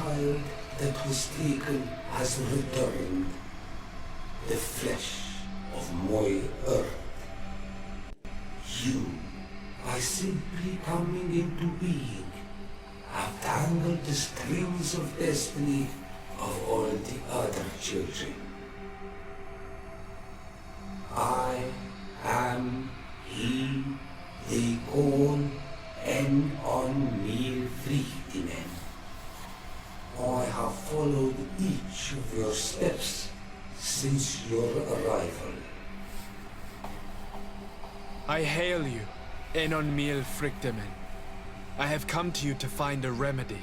child that was taken has returned, the flesh of my earth. You, by simply coming into being, have tangled the strings of destiny of all the other children. I am he they call on Friedman. I have followed each of your steps since your arrival. I hail you, Enon Mil Frichtemen. I have come to you to find a remedy.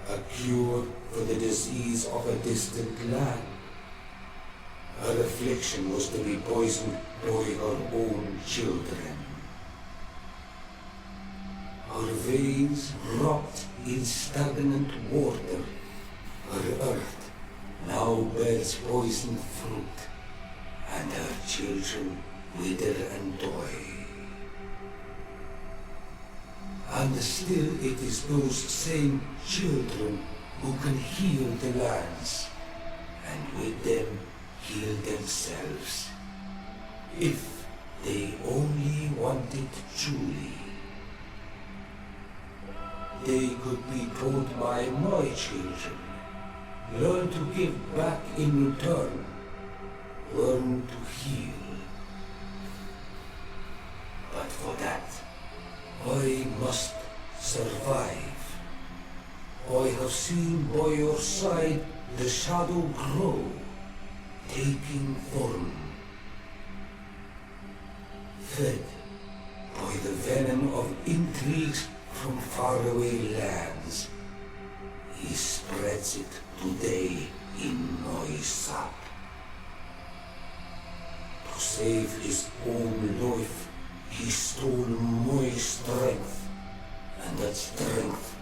A cure for the disease of a distant land. Her affliction was to be poisoned by her own children. Her veins rocked in stagnant water. Her earth now bears poisoned fruit, and her children wither and die. And still it is those same children who can heal the lands, and with them heal themselves, if they only wanted truly. They could be taught by my children, learn to give back in return, learn to heal. But for that, I must survive. I have seen by your side the shadow grow, taking form. Fed by the venom of intrigues from faraway lands, he spreads it today in my sap. To save his own life, he stole my strength, and that strength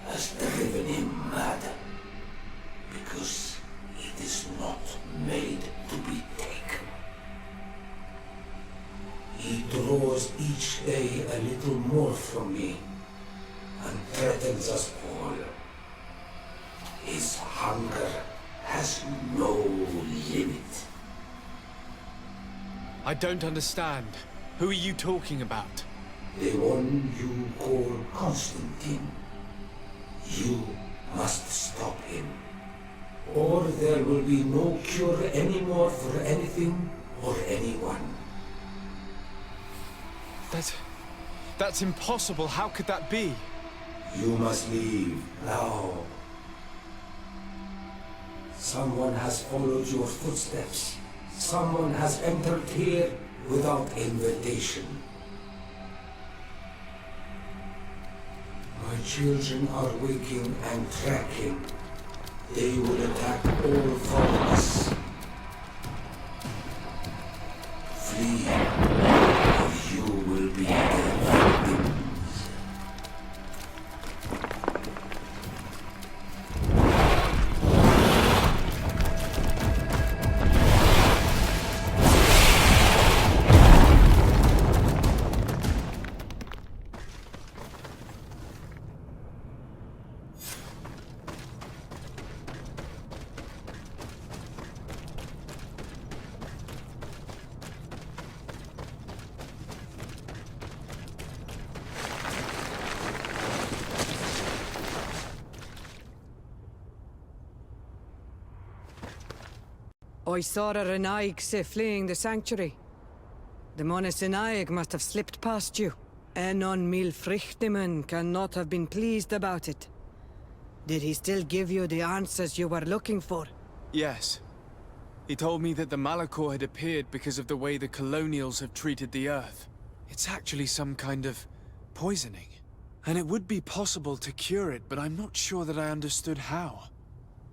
has driven him mad, because it is not made to be taken. He draws each day a little more from me, and threatens us all. His hunger has no limit. I don't understand. Who are you talking about? The one you call Constantine. You must stop him, or there will be no cure anymore for anything or anyone. That's impossible. How could that be? You must leave now. Someone has followed your footsteps. Someone has entered here without invitation. My children are waking and tracking. They will attack all from us. Flee, or you will be their victims. I saw a Renaigse fleeing the sanctuary. The Monesenaig must have slipped past you. Enon Mil Frichtemen cannot have been pleased about it. Did he still give you the answers you were looking for? Yes. He told me that the Malachor had appeared because of the way the colonials have treated the Earth. It's actually some kind of poisoning. And it would be possible to cure it, but I'm not sure that I understood how.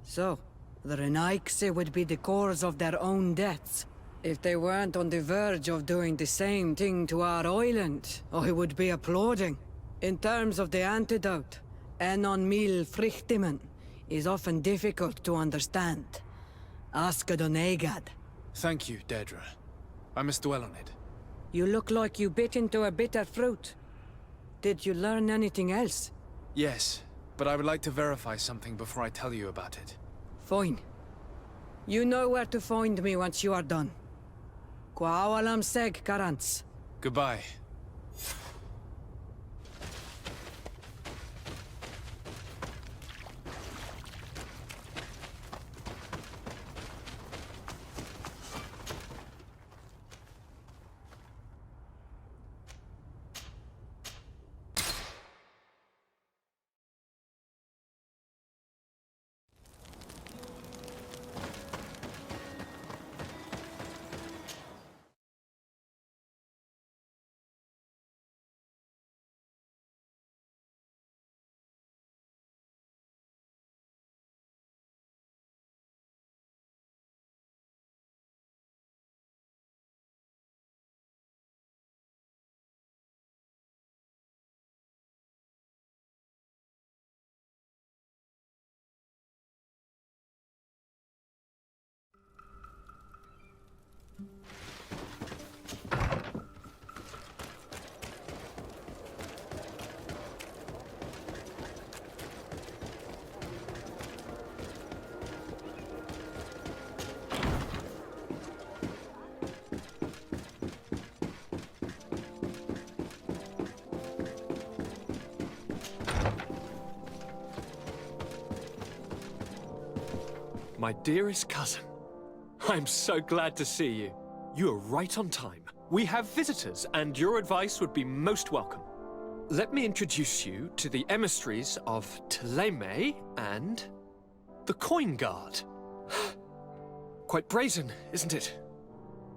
So, the Renaigse would be the cause of their own deaths. If they weren't on the verge of doing the same thing to our island, I would be applauding. In terms of the antidote, Enon Mil Frichtemen is often difficult to understand. Ask Adonegad. Thank you, Dedra. I must dwell on it. You look like you bit into a bitter fruit. Did you learn anything else? Yes. but I would like to verify something before I tell you about it. Fine. You know where to find me once you are done. Kuawalam seg karants. Goodbye. My dearest cousin, I'm so glad to see you. You are right on time. We have visitors, and your advice would be most welcome. Let me introduce you to the emissaries of Ptolemy and the Coin Guard. Quite brazen, isn't it?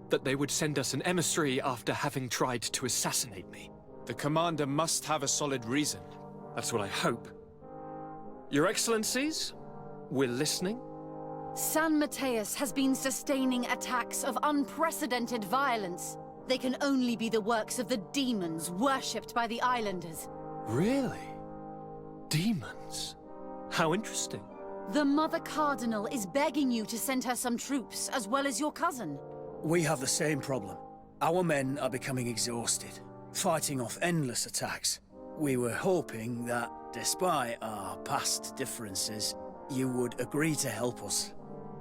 That they would send us an emissary after having tried to assassinate me. The commander must have a solid reason. That's what I hope. Your Excellencies, we're listening. San Mateus has been sustaining attacks of unprecedented violence. They can only be the works of the demons worshipped by the islanders. Really? Demons? How interesting. The Mother Cardinal is begging you to send her some troops, as well as your cousin. We have the same problem. Our men are becoming exhausted, fighting off endless attacks. We were hoping that, despite our past differences, you would agree to help us.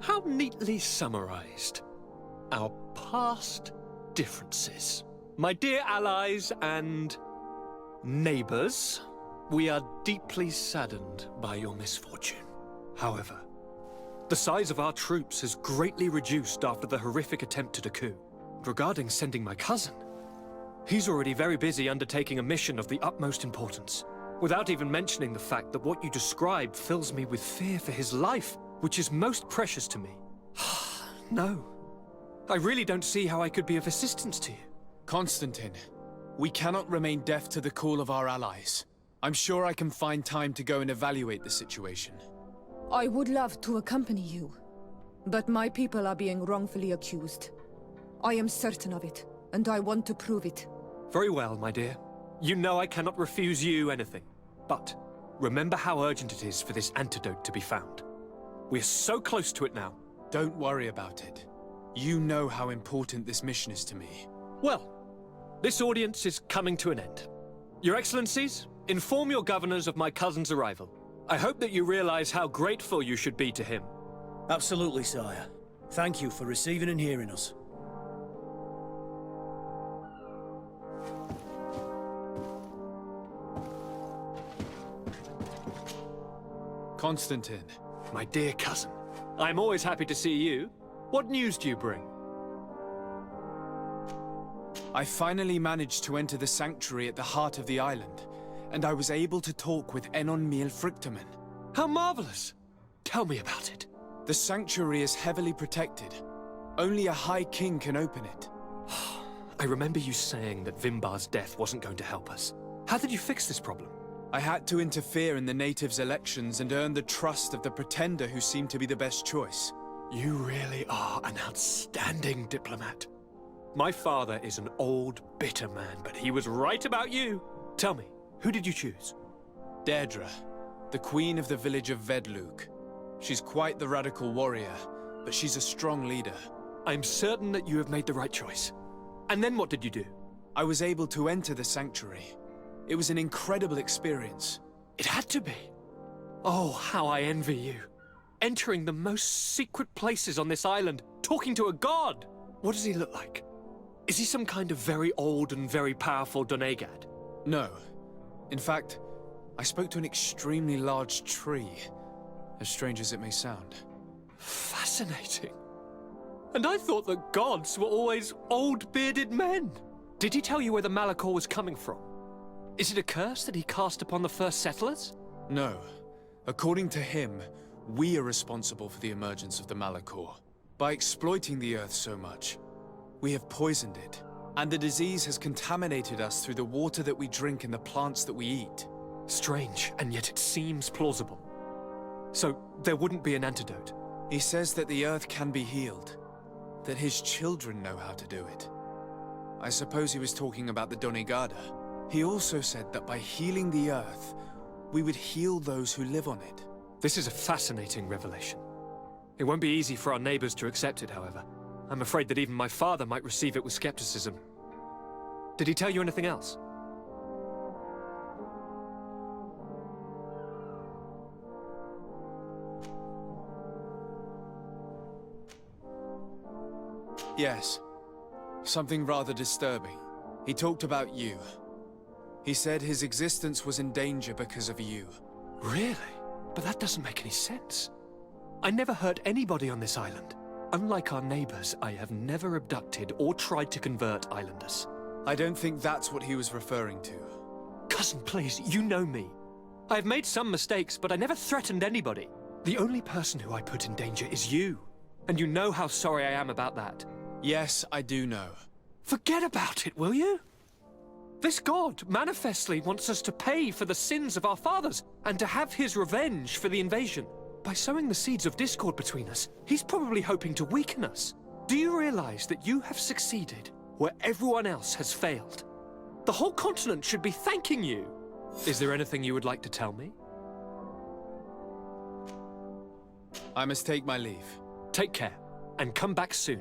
How neatly summarized. Our past differences. My dear allies and neighbors, we are deeply saddened by your misfortune. However, the size of our troops has greatly reduced after the horrific attempt at a coup. Regarding sending my cousin, he's already very busy undertaking a mission of the utmost importance, without even mentioning the fact that what you described fills me with fear for his life, which is most precious to me. No. I really don't see how I could be of assistance to you. Constantine, we cannot remain deaf to the call of our allies. I'm sure I can find time to go and evaluate the situation. I would love to accompany you, but my people are being wrongfully accused. I am certain of it, and I want to prove it. Very well, my dear. You know I cannot refuse you anything. But remember how urgent it is for this antidote to be found. We're so close to it now. Don't worry about it. You know how important this mission is to me. Well, this audience is coming to an end. Your Excellencies, inform your governors of my cousin's arrival. I hope that you realize how grateful you should be to him. Absolutely, sire. Thank you for receiving and hearing us. Constantine. My dear cousin, I'm always happy to see you. What news do you bring? I finally managed to enter the sanctuary at the heart of the island, and I was able to talk with Enon Miel Frictamen. How marvelous! Tell me about it. The sanctuary is heavily protected. Only a High King can open it. I remember you saying that Vimbar's death wasn't going to help us. How did you fix this problem? I had to interfere in the natives' elections and earn the trust of the pretender who seemed to be the best choice. You really are an outstanding diplomat. My father is an old, bitter man, but he was right about you. Tell me, who did you choose? Deirdre, the queen of the village of Vedlug. She's quite the radical warrior, but she's a strong leader. I'm certain that you have made the right choice. And then what did you do? I was able to enter the sanctuary. It was an incredible experience. It had to be. Oh, how I envy you. Entering the most secret places on this island, talking to a god! What does he look like? Is he some kind of very old and very powerful Donegad? No. In fact, I spoke to an extremely large tree, as strange as it may sound. Fascinating. And I thought that gods were always old bearded men. Did he tell you where the Malachor was coming from? Is it a curse that he cast upon the first settlers? No. According to him, we are responsible for the emergence of the Malachor. By exploiting the Earth so much, we have poisoned it, and the disease has contaminated us through the water that we drink and the plants that we eat. Strange, and yet it seems plausible. So, there wouldn't be an antidote? He says that the Earth can be healed, that his children know how to do it. I suppose he was talking about the Donegada. He also said that by healing the Earth, we would heal those who live on it. This is a fascinating revelation. It won't be easy for our neighbors to accept it, however. I'm afraid that even my father might receive it with skepticism. Did he tell you anything else? Yes. Something rather disturbing. He talked about you. He said his existence was in danger because of you. Really? But that doesn't make any sense. I never hurt anybody on this island. Unlike our neighbors, I have never abducted or tried to convert islanders. I don't think that's what he was referring to. Cousin, please, you know me. I have made some mistakes, but I never threatened anybody. The only person who I put in danger is you. And you know how sorry I am about that. Yes, I do know. Forget about it, will you? This god manifestly wants us to pay for the sins of our fathers and to have his revenge for the invasion. By sowing the seeds of discord between us, he's probably hoping to weaken us. Do you realize that you have succeeded where everyone else has failed? The whole continent should be thanking you. Is there anything you would like to tell me? I must take my leave. Take care, and come back soon.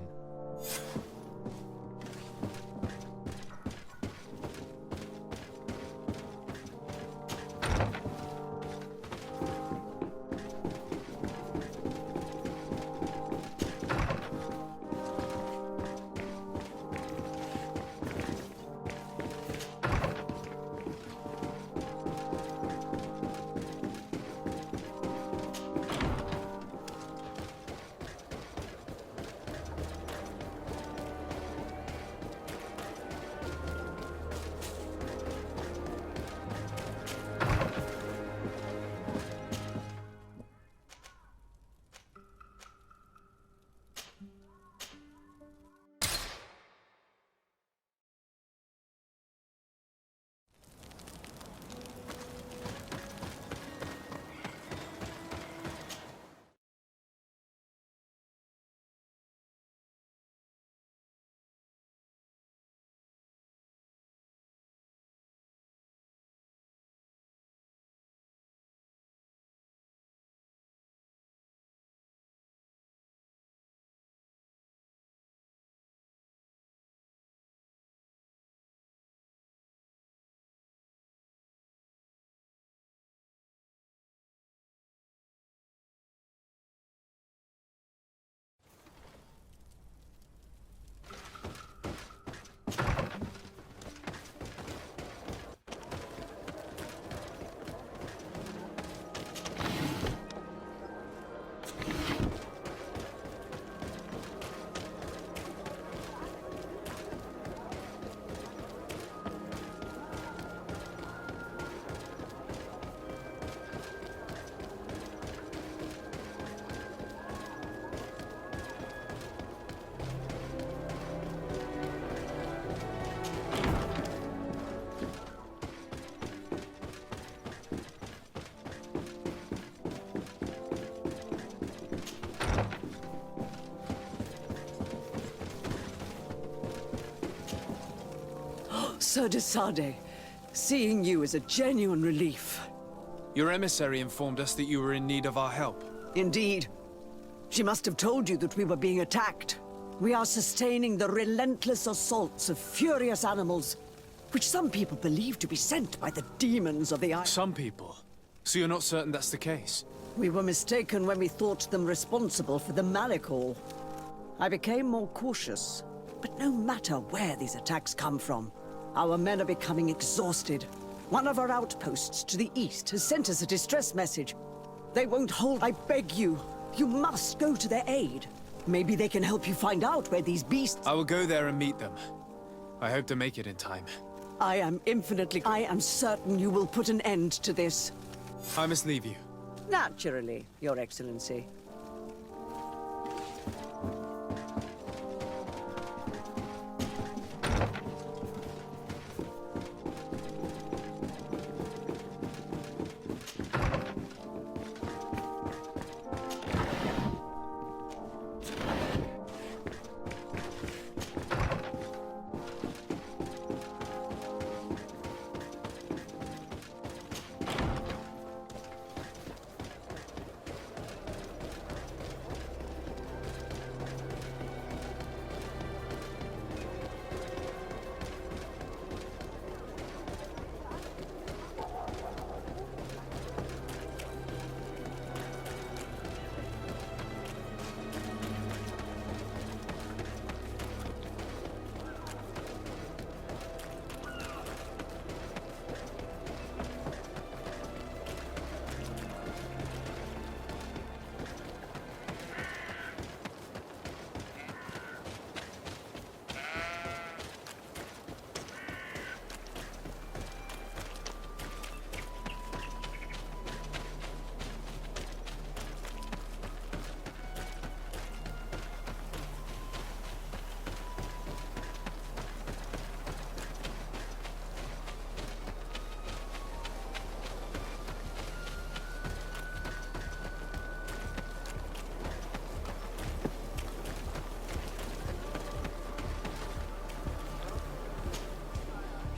Sir de Sade, seeing you is a genuine relief. Your emissary informed us that you were in need of our help. Indeed. She must have told you that we were being attacked. We are sustaining the relentless assaults of furious animals, which some people believe to be sent by the demons of the island. Some people? So you're not certain that's the case? We were mistaken when we thought them responsible for the Malachor. I became more cautious. But no matter where these attacks come from, our men are becoming exhausted. One of our outposts to the east has sent us a distress message. They won't hold. I beg you. You must go to their aid. Maybe they can help you find out where these beasts... I will go there and meet them. I hope to make it in time. I am certain you will put an end to this. I must leave you. Naturally, Your Excellency.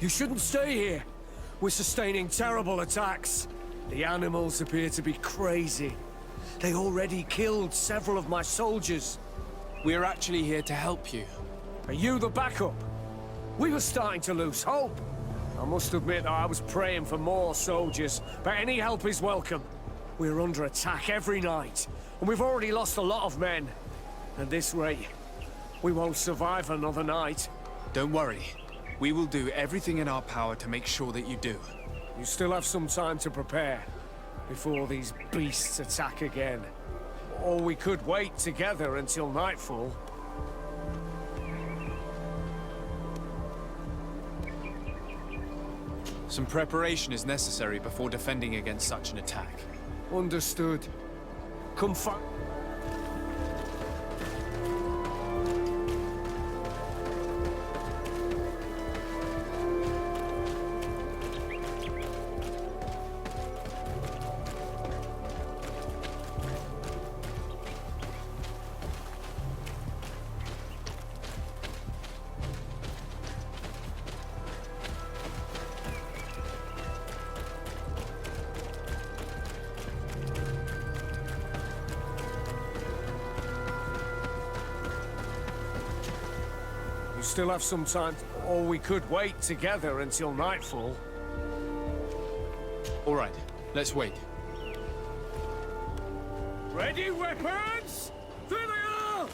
You shouldn't stay here. We're sustaining terrible attacks. The animals appear to be crazy. They already killed several of my soldiers. We're actually here to help you. Are you the backup? We were starting to lose hope. I must admit I was praying for more soldiers, but any help is welcome. We're under attack every night, and we've already lost a lot of men. At this rate, we won't survive another night. Don't worry. We will do everything in our power to make sure that you do. You still have some time to prepare, before these beasts attack again. Or we could wait together until nightfall. Some preparation is necessary before defending against such an attack. Understood. Come You still have some time, or we could wait together until nightfall. All right, let's wait. Ready, weapons? There they are!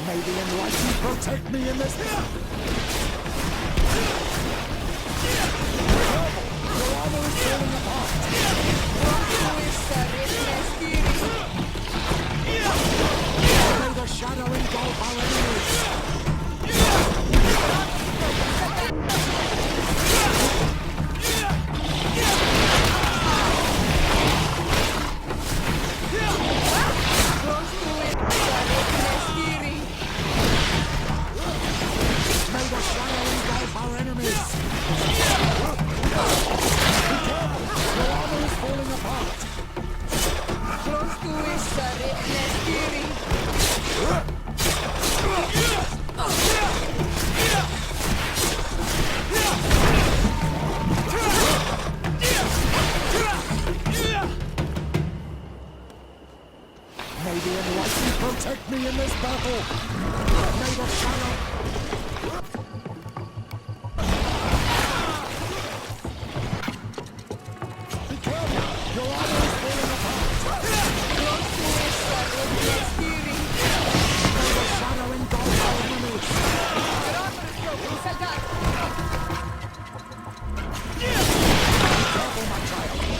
May the enlightened protect me in this. Your armor is Protect me in this battle! May the shadow... Be careful! Your armor is falling apart! May the shadow engulf our enemies! Be careful, my child!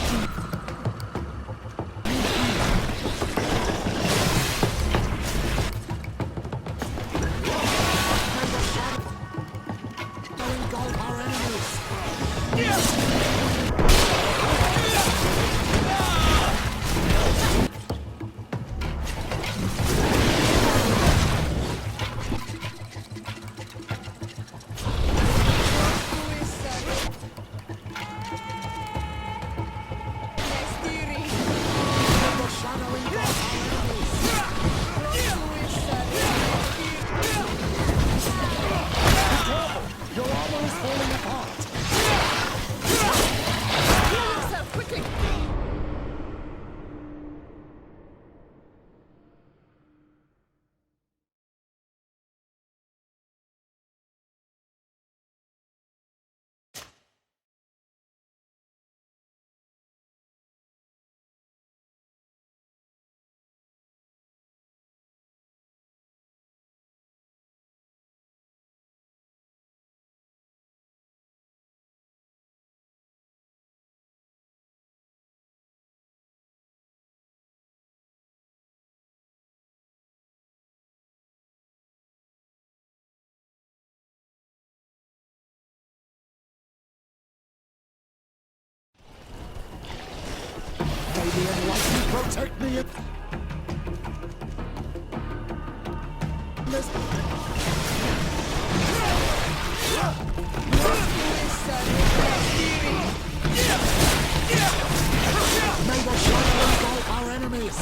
May the enlightened protect me in this... May the shadow engulf our enemies!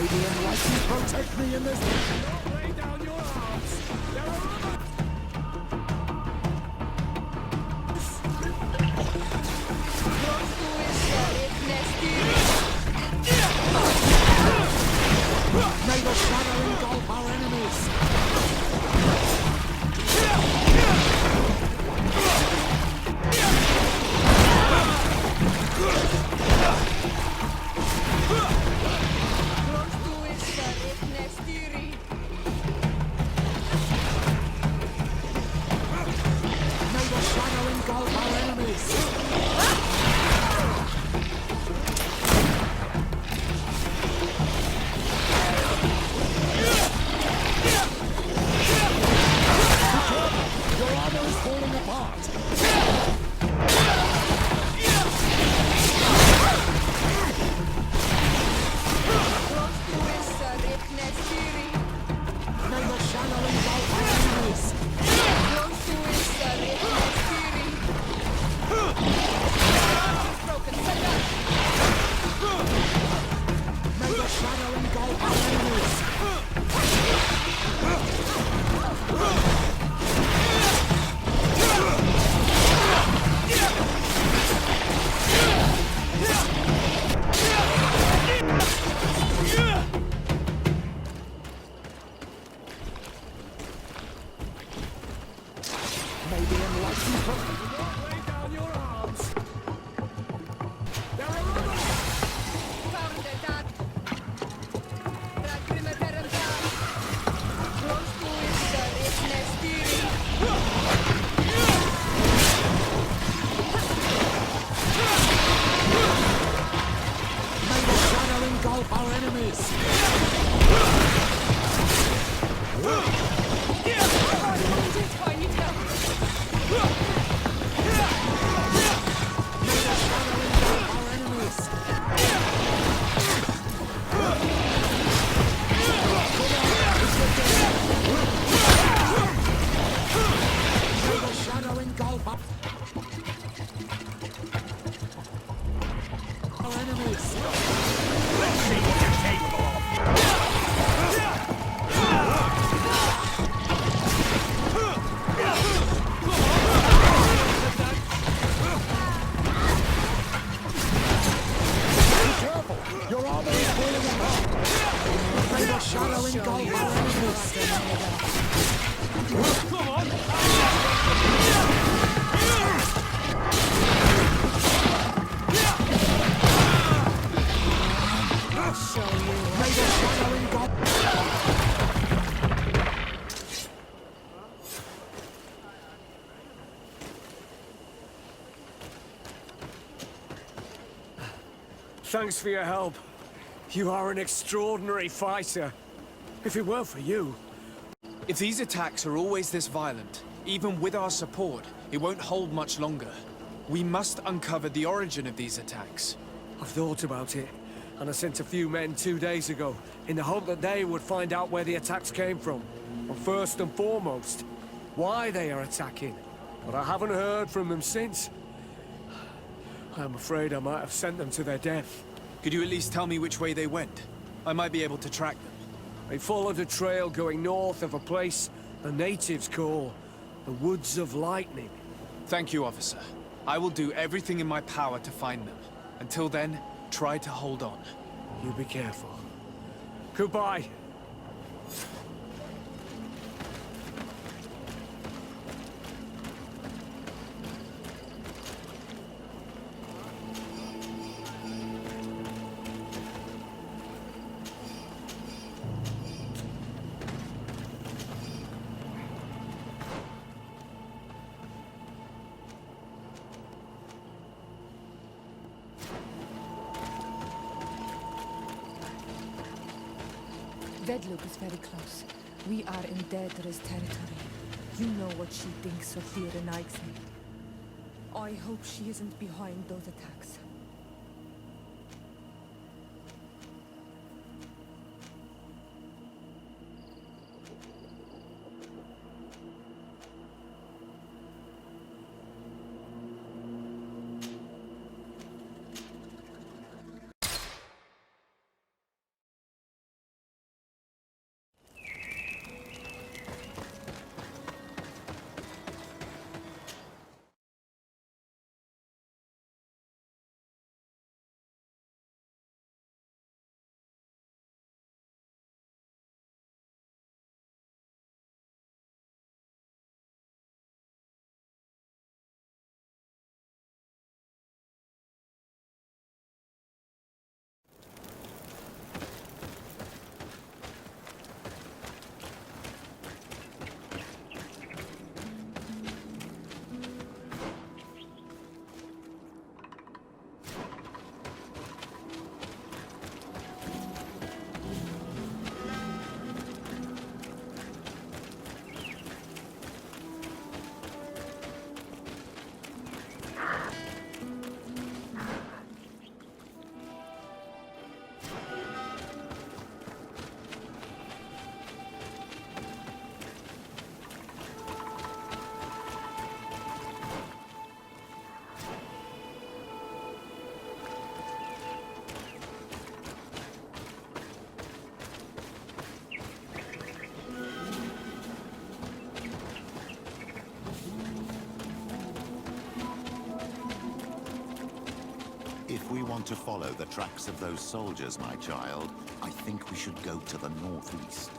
the enlightened protect me in this. Don't lay down your arms! There are other... May the shadow engulf our enemies. May the shadow engulf our enemies. Your armor is falling apart. May the shadow engulf our enemies. May the shadow engulf our enemies. May the enlightened Don't lay down your arms! There are other... May the shadow engulf our enemies. May the shadow engulf our enemies. May the shadow engulf our enemies. Be careful! Your armor is falling apart. May the shadow engulf our enemies. May the shadow engulf. Thanks for your help. You are an extraordinary fighter. If it weren't for you... If these attacks are always this violent, even with our support, it won't hold much longer. We must uncover the origin of these attacks. I've thought about it, and I sent a few men 2 days ago, in the hope that they would find out where the attacks came from. And first and foremost, why they are attacking. But I haven't heard from them since. I'm afraid I might have sent them to their death. Could you at least tell me which way they went? I might be able to track them. They followed a trail going north of a place the natives call the Woods of Lightning. Thank you, officer. I will do everything in my power to find them. Until then, try to hold on. You be careful. Goodbye. Vedlook is very close. We are in Daedra's territory. You know what she thinks of Fear and Ixnay. I hope she isn't behind those attacks. If we want to follow the tracks of those soldiers, my child, I think we should go to the northeast.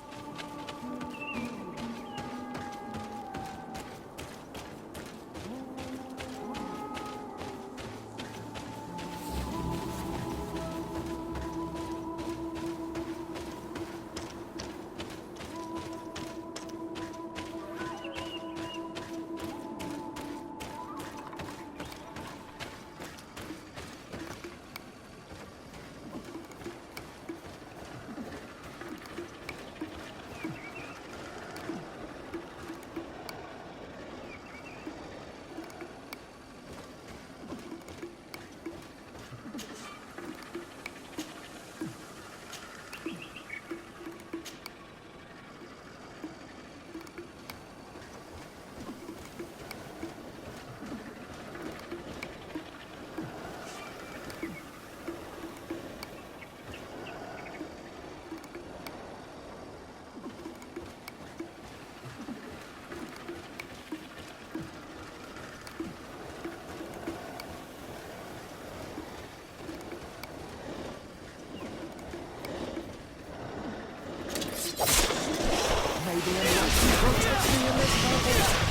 Maybe enlighten protect me in this battle.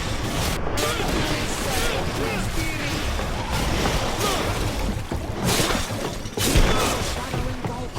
Shadowing gold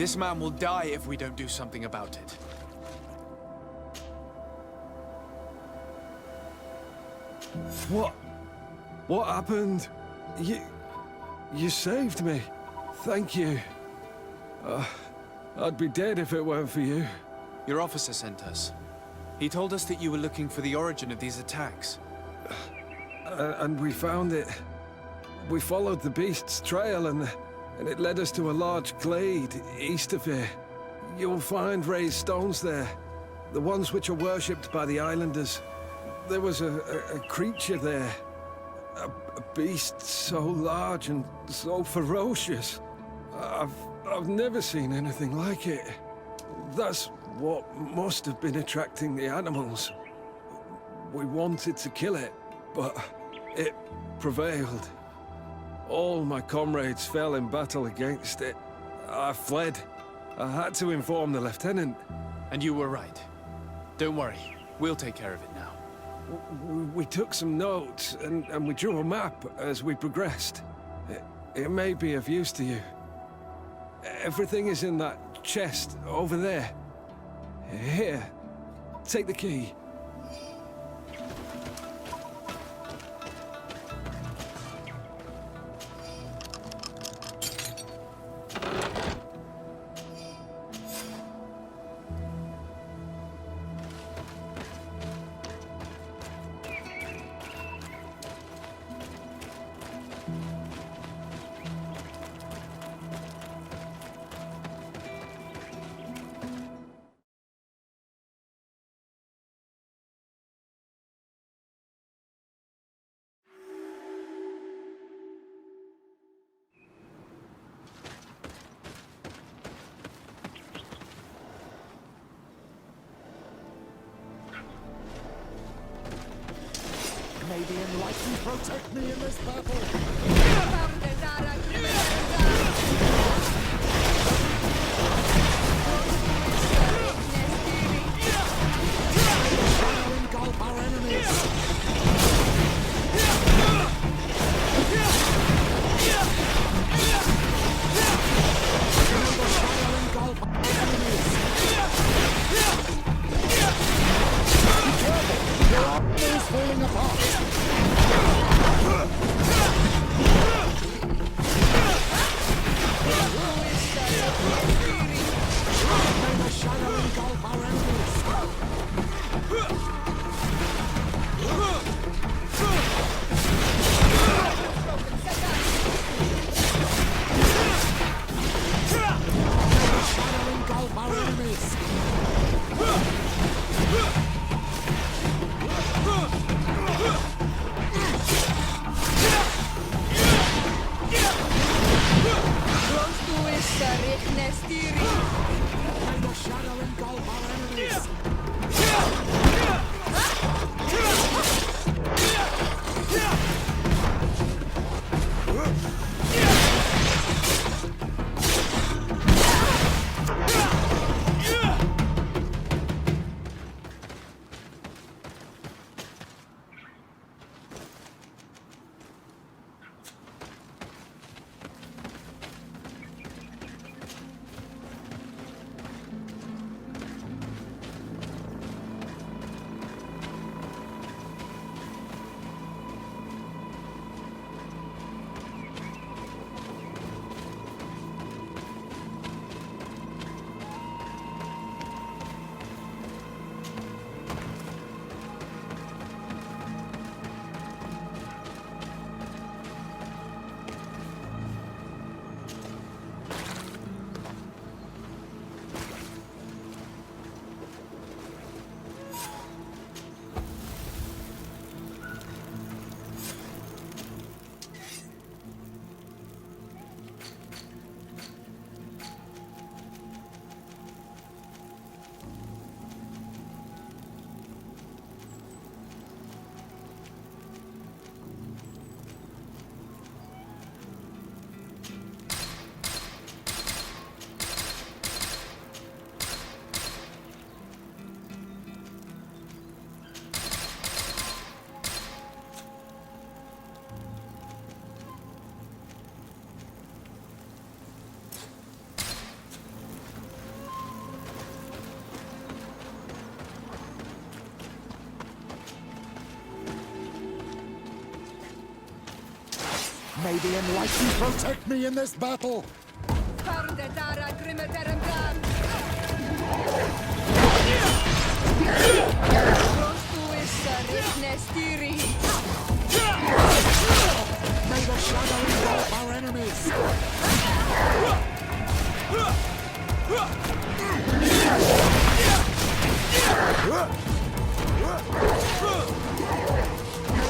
This man will die if we don't do something about it. What happened? You saved me. Thank you. I'd be dead if it weren't for you. Your officer sent us. He told us that you were looking for the origin of these attacks. And we found it. We followed the beast's trail and it led us to a large glade east of here. You'll find raised stones there. The ones which are worshipped by the islanders. There was a creature there. A beast so large and so ferocious. I've never seen anything like it. That's what must have been attracting the animals. We wanted to kill it, but it prevailed. All my comrades fell in battle against it. I fled. I had to inform the lieutenant. And you were right. Don't worry, we'll take care of it now. We took some notes, and we drew a map as we progressed. It may be of use to you. Everything is in that chest over there. Here, take the key. May the enlightened protect me in this battle. Shadowing gulp our enemies. Shadowing gulp our enemies. May the shadow engulf our enemies. May the Enlightened protect me in this battle! May the shadow engulf our enemies!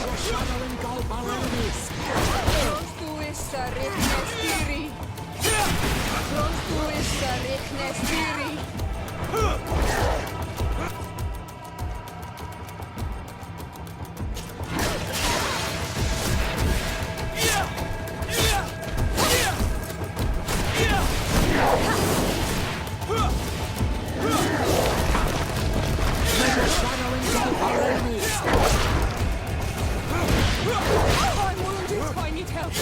May the shadow engulf our enemies! I'm wounded. I need help.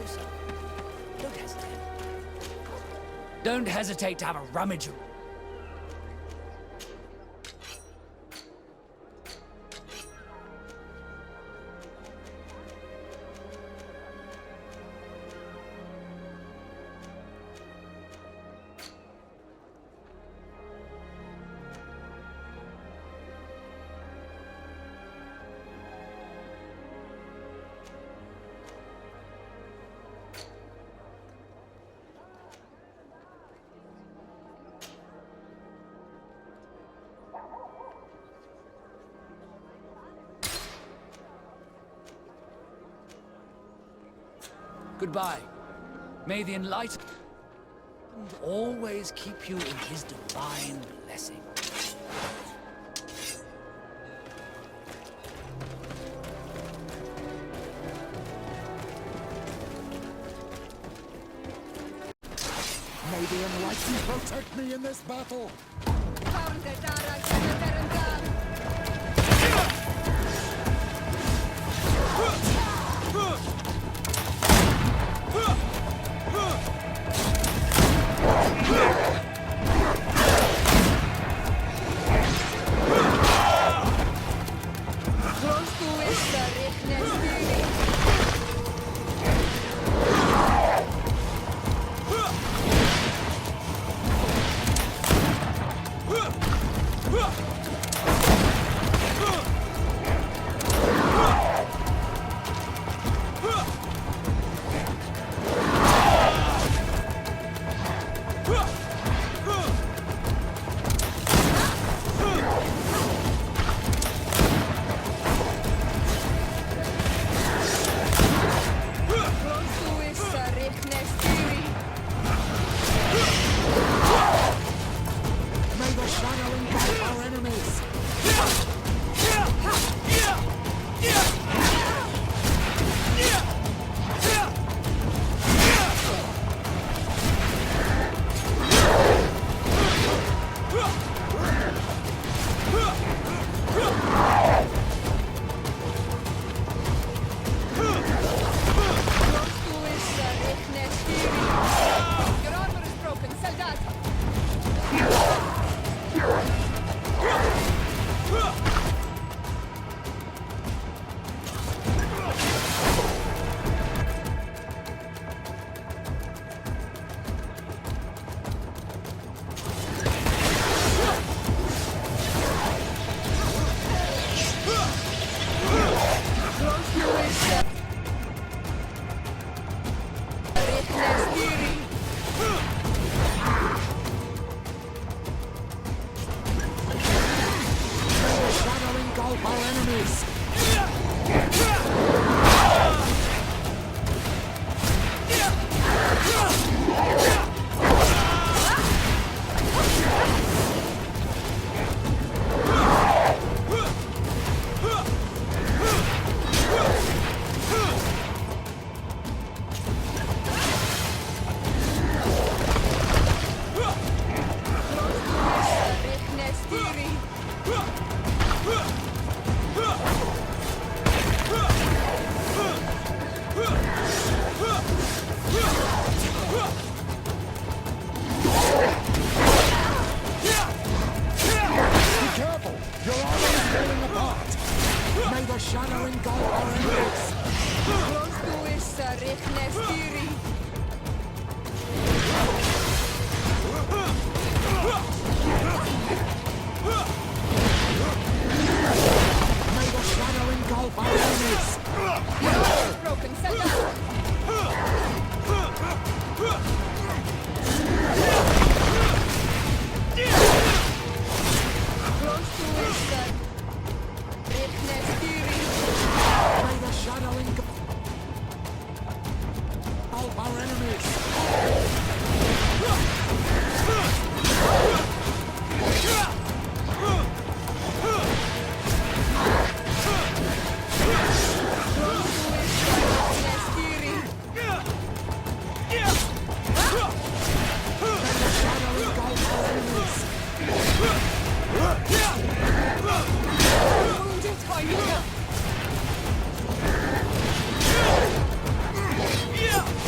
closer. Don't hesitate. Don't hesitate to have a rummage. Goodbye. May the enlightened always keep you in his divine blessing. May the enlightened protect me in this battle. Yeah!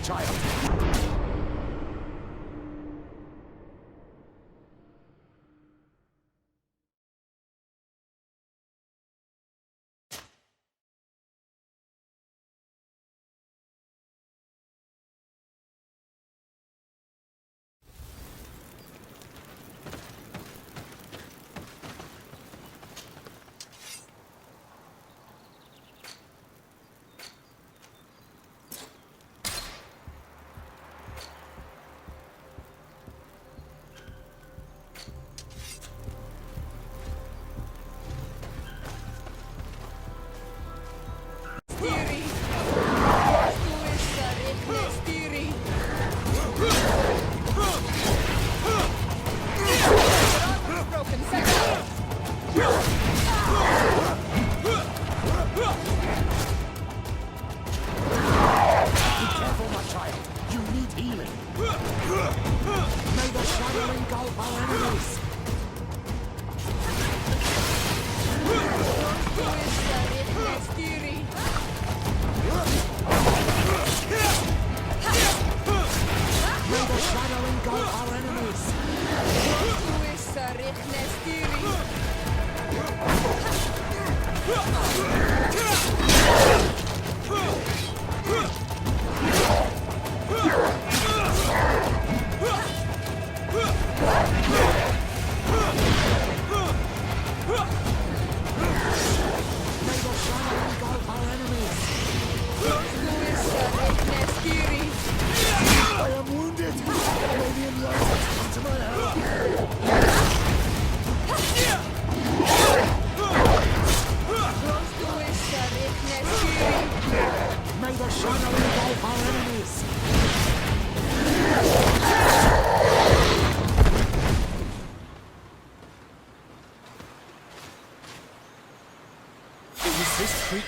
child.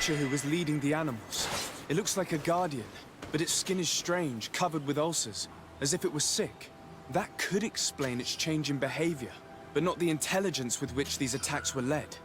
Who was leading the animals. It looks like a guardian, but its skin is strange, covered with ulcers, as if it was sick. That could explain its change in behavior, but not the intelligence with which these attacks were led.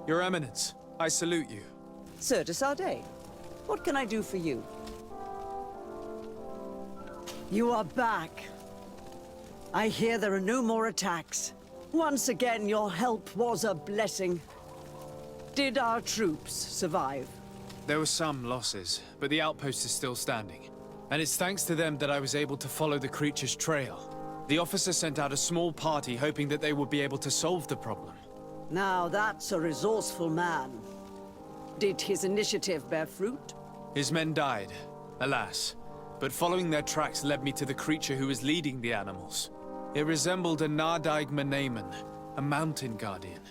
Your Eminence, I salute you. Sir de Sardet, what can I do for you? You are back. I hear there are no more attacks. Once again, your help was a blessing. Did our troops survive? There were some losses, but the outpost is still standing. And it's thanks to them that I was able to follow the creature's trail. The officer sent out a small party hoping that they would be able to solve the problem. Now that's a resourceful man. Did his initiative bear fruit? His men died, alas. But following their tracks led me to the creature who was leading the animals. It resembled a Nardaig Menaemon, a mountain guardian.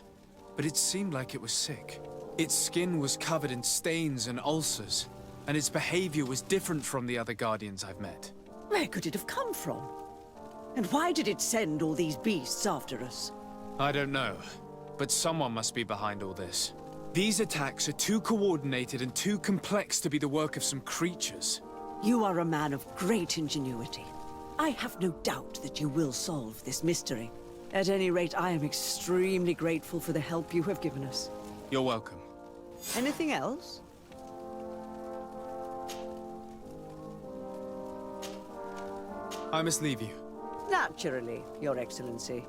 But it seemed like it was sick. Its skin was covered in stains and ulcers, and its behavior was different from the other guardians I've met. Where could it have come from? And why did it send all these beasts after us? I don't know, but someone must be behind all this. These attacks are too coordinated and too complex to be the work of some creatures. You are a man of great ingenuity. I have no doubt that you will solve this mystery. At any rate, I am extremely grateful for the help you have given us. You're welcome. Anything else? I must leave you. Naturally, Your Excellency.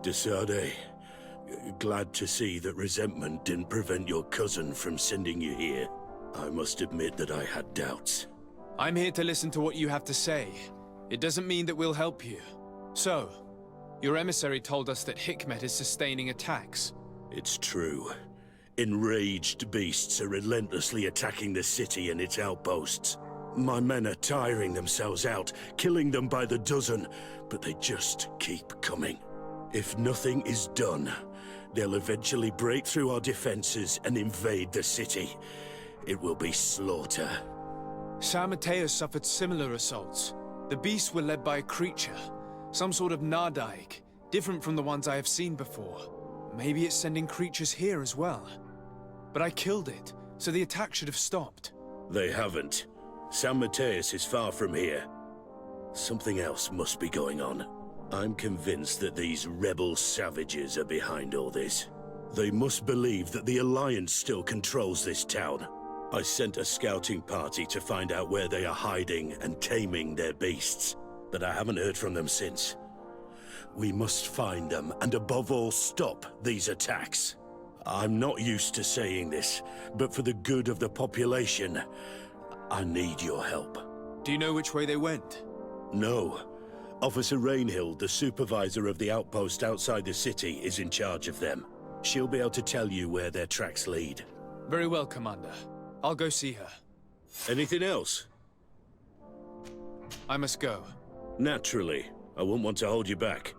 De Sardet, glad to see that resentment didn't prevent your cousin from sending you here. I must admit that I had doubts. I'm here to listen to what you have to say. It doesn't mean that we'll help you. So, your emissary told us that Hikmet is sustaining attacks. It's true. Enraged beasts are relentlessly attacking the city and its outposts. My men are tiring themselves out, killing them by the dozen, but they just keep coming. If nothing is done, they'll eventually break through our defenses and invade the city. It will be slaughter. San Mateo suffered similar assaults. The beasts were led by a creature, some sort of Nardaig, different from the ones I have seen before. Maybe it's sending creatures here as well. But I killed it, so the attack should have stopped. They haven't. San Mateus is far from here. Something else must be going on. I'm convinced that these rebel savages are behind all this. They must believe that the Alliance still controls this town. I sent a scouting party to find out where they are hiding and taming their beasts, but I haven't heard from them since. We must find them, and above all, stop these attacks. I'm not used to saying this, but for the good of the population, I need your help. Do you know which way they went? No. Officer Rainhill, the supervisor of the outpost outside the city, is in charge of them. She'll be able to tell you where their tracks lead. Very well, Commander. I'll go see her. Anything else? I must go. Naturally. I wouldn't want to hold you back.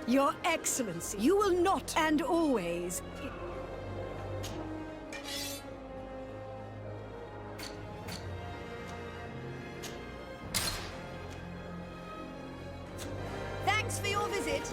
Your Excellency, you will not and always... Thanks for your visit.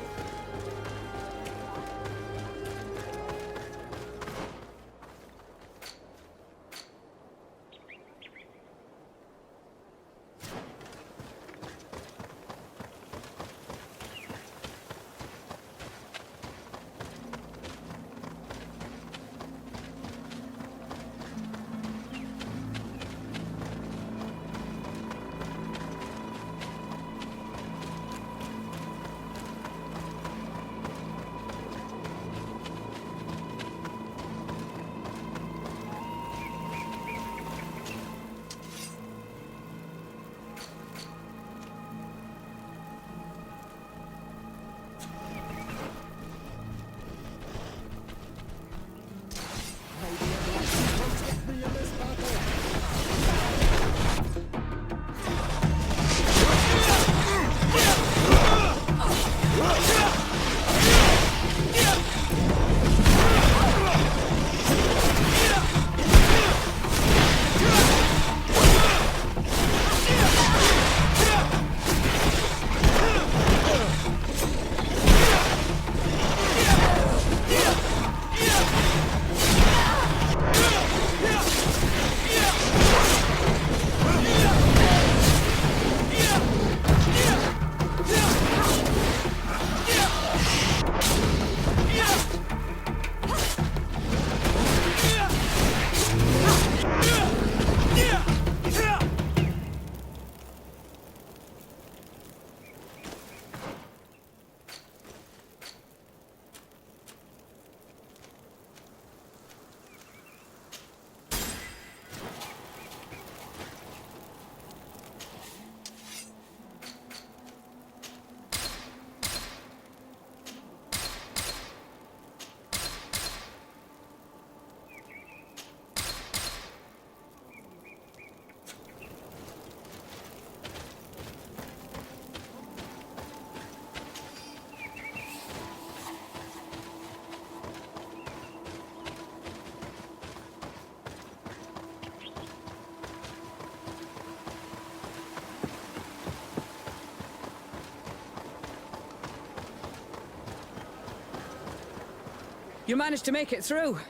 You managed to make it through.